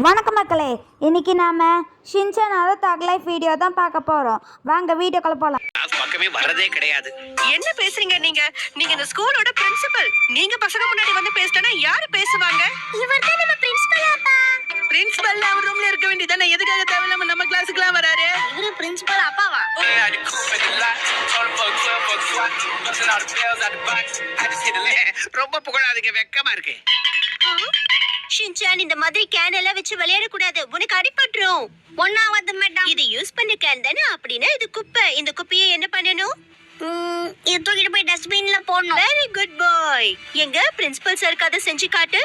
வணக்கம் மக்களே, இன்னைக்கு நாம ஷின்சான் தக் லைஃப் வீடியோ தான் பார்க்க போறோம். வாங்க வீடியோக்குள்ள போலாம். பக்கமே வரதே கிடையாது. என்ன பேசுறீங்க நீங்க? நீங்க இந்த ஸ்கூலோட பிரின்சிபல். நீங்க பசங்க முன்னாடி வந்து பேசிட்டா யாரு பேசுவாங்க? இவர்தான் நம்ம பிரின்சிபல் அப்பா. பிரின்சிபல் அவர் ரூம்ல இருக்க வேண்டியதானே, எதுக்காக தேவையில்லாம நம்ம கிளாஸுக்குலாம் வராரு? இவரு பிரின்சிபல் அப்பாவா? ரொம்ப புகழாதீங்க, வெக்கமா இருக்கு. ஷின்சான், இந்த மாதிரி கேன் எல்லாம் வச்சு விளையாட கூடாது, உனக்கு அடிபட்டுரும். ஒண்ணாவது மேடம், இது யூஸ் பண்ண கேன் தானே, அப்படின்னா இது குப்பை. இந்த குப்பையை என்ன பண்ணணும்? இது தூக்கிட்டு போய் டஸ்ட்பின்ல போடணும். வெரி குட் பாய். எங்க பிரின்சிபல் சாருக்கு அதை செஞ்சு காட்டு.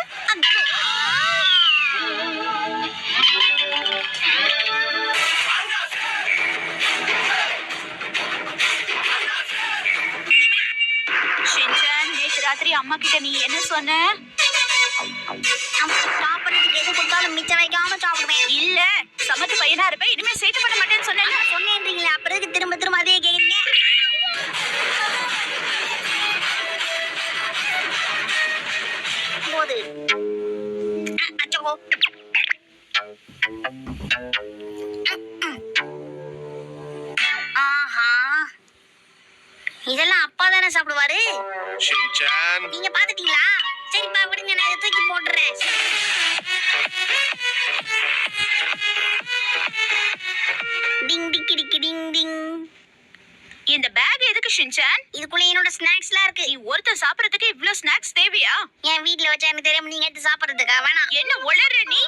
ஷின்சான், நேத்து ராத்திரி அம்மா கிட்ட நீ என்ன சொன்ன? சாப்பிடுறதுக்கு எது கொடுத்தாலும் மிச்சம் வைக்காம சாப்பிடுவேன். இல்ல, சமத்து பையனா இருப்பேன், இனிமே சேட்டை பண்ண மாட்டேன்னு சொன்னேன். சொன்னேன்றீங்களே, அப்புறம் திரும்ப திரும்ப அதே கேக்குறீங்க. போது அச்சோ. ஆஹா, இதெல்லாம் அப்பா தானே சாப்பிடுவாரு. ஷின்சான், நீங்க பாத்துட்டீங்களா? சரிப்பா விடுங்க, நான் இதை தூக்கி போட்டுறேன். டிங் டிக்கி டிங் டிங். இந்த பேக் எதுக்கு ஷின்சான்? இதுக்குள்ள என்னோட ஸ்நாக்ஸ்லாம் இருக்கு. நீ ஒருத்தர் சாப்பிடறதுக்கு இவ்ளோ ஸ்நாக்ஸ் தேவையா? என் வீட்ல வச்சா எனக்கு தெரியாம நீங்க எடுத்து சாப்பிடுறதுக்கா? வேணாம். என்ன உளற நீ?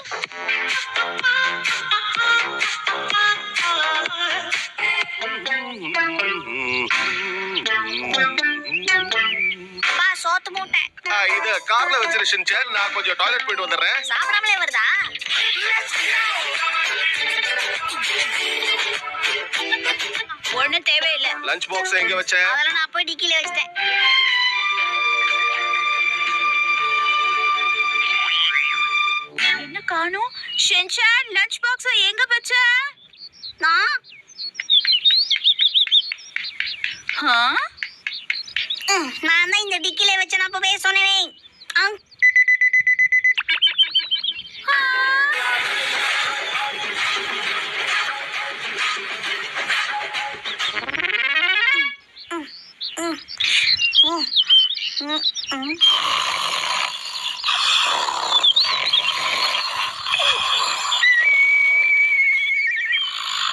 பா, சோத்து மூட்டை இது கார்ல வச்சிரு ஷின்சான், நான் கொஞ்சம் டாய்லெட் போயிட்டு வந்துடுறேன். சாப்பிடாமலே வருதா? ஒண்ணும் தேவையில்லை. லஞ்ச் பாக்ஸ் எங்க வச்ச? அதெல்லாம் நான் போய் டிக்கில வச்சிட்டேன். என்ன காணோம்? ஷின்சான், லஞ்ச் பாக்ஸ் எங்க வச்ச? நான் நான் தான் இந்த டிக்கில வச்சேன், அப்பவே சொன்னேனே.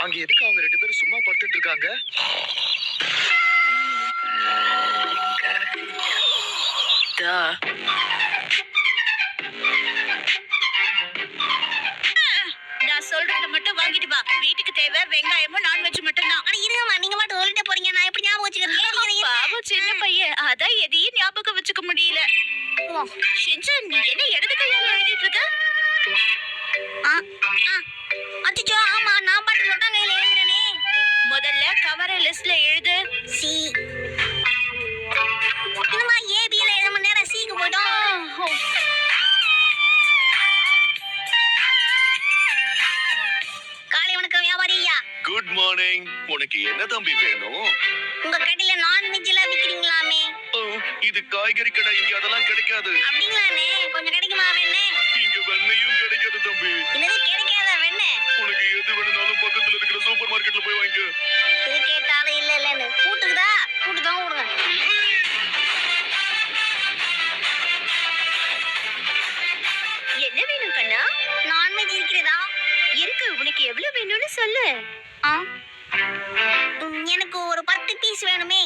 அங்க எதுக்கு அவங்க ரெண்டு பேரும் சும்மா படுத்துட்டு இருக்காங்க? நான் சொல்றத மட்டும் வாங்கிட்டு வா. வீட்டுக்கு தேவை வெங்காயமும் நான்வெஜ் மட்டும் தான். ஆனா இருங்கம்மா, நீங்க மட்டும் சொல்லிட்டே போறீங்க, நான் எப்படி ஞாபகம் வச்சுக்கிறேன்? பாவம் சின்ன பையன், அதான் எதையும் ஞாபகம் வச்சுக்க முடியல. ஷின்சான், நீ என்ன இடது கையால எழுதிட்டு இருக்க? அச்சோ, ஆமா, நான் பாட்டு லொட்டாங்க கையில எழுதுறேனே. முதல்ல கவர லிஸ்ட்ல எழுது. சி. இன்னுமா ஏபில எழுத நேரம் சிக்கு போய்டும். காலை வணக்கம் வியாபாரியா. Good morning. உனக்கு என்ன தம்பி வேணும்? உங்க கடையில நான்வெஜ் எல்லாம் விக்கிறீங்களாமே? இது காய்கறி கடை, இங்க அதெல்லாம் கிடைக்காது. அப்படிங்களானே, கொஞ்சம் கிடைக்குமா வெண்ணே? இங்க வெண்ணையும் கிடைக்காது தம்பி. என்னது கிடைக்காத வெண்ணே? உனக்கு எது வேணும்னாலும் பக்கத்துல இருக்கிற சூப்பர் மார்க்கெட்ல போய் வாங்கிக்க. இது கேட்டாலும் இல்ல இல்லன்னு கூட்டுக்குதா? கூட்டுதான் விடுங்க. என்ன வேணும் கண்ணா? நான்வெஜ் இருக்கிறதா? இருக்கு, உனக்கு எவ்வளவு வேணும்னு சொல்லு. எனக்கு ஒரு 10 பீஸ் வேணுமே.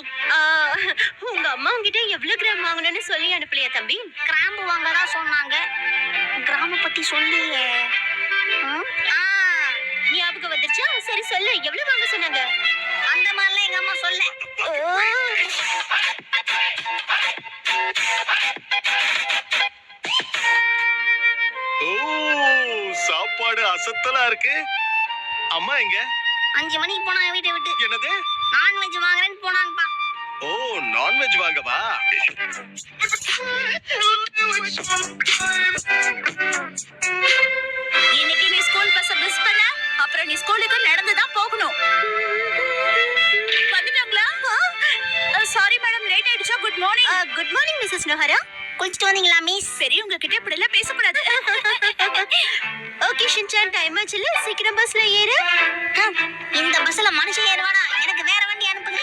உங்க அம்மா உங்ககிட்ட எவ்வளவு கிராம் வாங்கணும்னு சொல்லி அனுப்பலையா தம்பி? கிராம்பு வாங்கதா சொன்னாங்க. கிராம பத்தி சொல்லி ஞாபகம் வந்துருச்சா? சரி சொல்லு, எவ்வளவு வாங்க சொன்னாங்க? அந்த மாதிரிலாம் எங்க அம்மா சொல்ல. ஓ, சாப்பாடு அசத்தலா இருக்கு. அம்மா எங்க? 5 மணிக்கு போனாங்க வீட்டை விட்டு. என்னது? நான்வெஜ் வாங்குறேன்னு போனாங்கப்பா. ஓ, நான்வெஜ் வாங்கவா? இன்னைக்கு நீ ஸ்கூல் பஸ் மிஸ் பண்ண, அப்புறம் நீ ஸ்கூலுக்கு நடந்து தான் போகணும். வந்துட்டாங்களா? சாரி மேடம், லேட் ஆயிடுச்சா? Good morning. Good morning missus Nohara. குளிச்சிட்டு வந்தீங்களா மிஸ்? பெரியவங்க கிட்ட இப்படி எல்லாம் பேசக்கூடாது. ஓகே ஷின்சான் டைம் ஆச்சுல சீக்கிரம் பஸ்ல ஏறு. இந்த பஸ்ல மனுஷன் ஏறுவானா? எனக்கு வேற வண்டி அனுப்புங்க.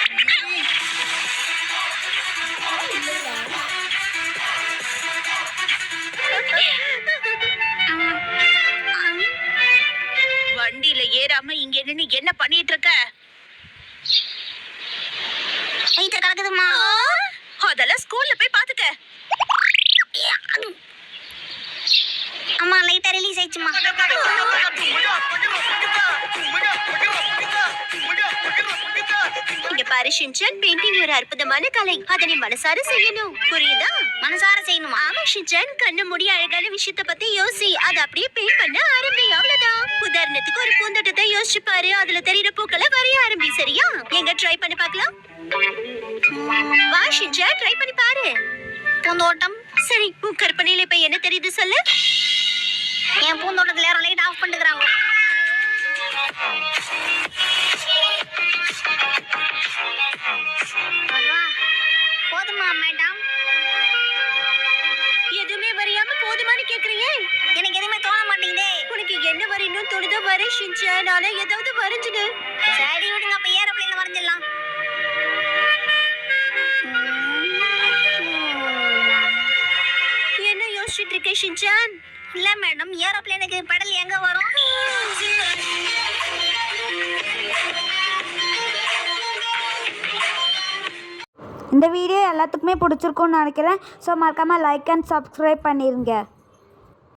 வண்டியில ஏறாம இங்க நின்னு என்ன பண்ணிட்டு இருக்க? ஐட்ட கலக்குதுமா. அதெல்லாம் ஸ்கூல்ல போய் பாத்துக்க. அம்மா லைட்டா ரிலீஸ் ஆயிடுச்சுமா. இங்க பாரு ஷின்சான், பெயிண்டிங் ஒரு அற்புதமான கலை. அதை நீ மனசார செய்யணும், புரியுதா? மனசார செய்யணுமா? ஆமா ஷின்சான், கண்ணு மூடி அழகான விஷயத்த பத்தி யோசி, அதை அப்படியே பெயிண்ட் பண்ண ஆரம்பி, அவ்வளவுதான். உதாரணத்துக்கு ஒரு பூந்தோட்டத்தை யோசிச்சு பாரு, அதுல தெரியுற பூக்களை வரைய ஆரம்பி, சரியா? எங்க ட்ரை பண்ணி பார்க்கலாம். வா ஷின்சான், ட்ரை பண்ணி பாரு. பூந்தோட்டம். சரி, உன் கற்பனையில இப்ப என்ன தெரியுது சொல்லு. என் பூந்தோட்டத்துல யாரும் லைட் ஆஃப் பண்ணிக்கிறாங்க. போதுமா மேடம்? எதுவுமே வரையாம போதுமான்னு கேக்குறீங்க? எனக்கு எதுவுமே தோண மாட்டேங்குதே. உனக்கு என்ன வரையணும் தோணுதோ வரை ஷின்சான், ஆனா ஏதாவது வரைஞ்சிடு. சரி விடுங்க, அப்ப ஏரோப்ளேன்ல வரைஞ்சிடலாம். என்ன யோசிச்சுட்டு இருக்க ஷின்சான்? இல்ல மேடம், ஏரோப்ளேனுக்கு பெடல் எங்க வரும்? இந்த வீடியோ எல்லாத்துக்குமே பிடிச்சிருக்கும்னு நினைக்கிறேன். ஸோ மறக்காமல் லைக் அண்ட் சப்ஸ்கிரைப் பண்ணிடுங்க.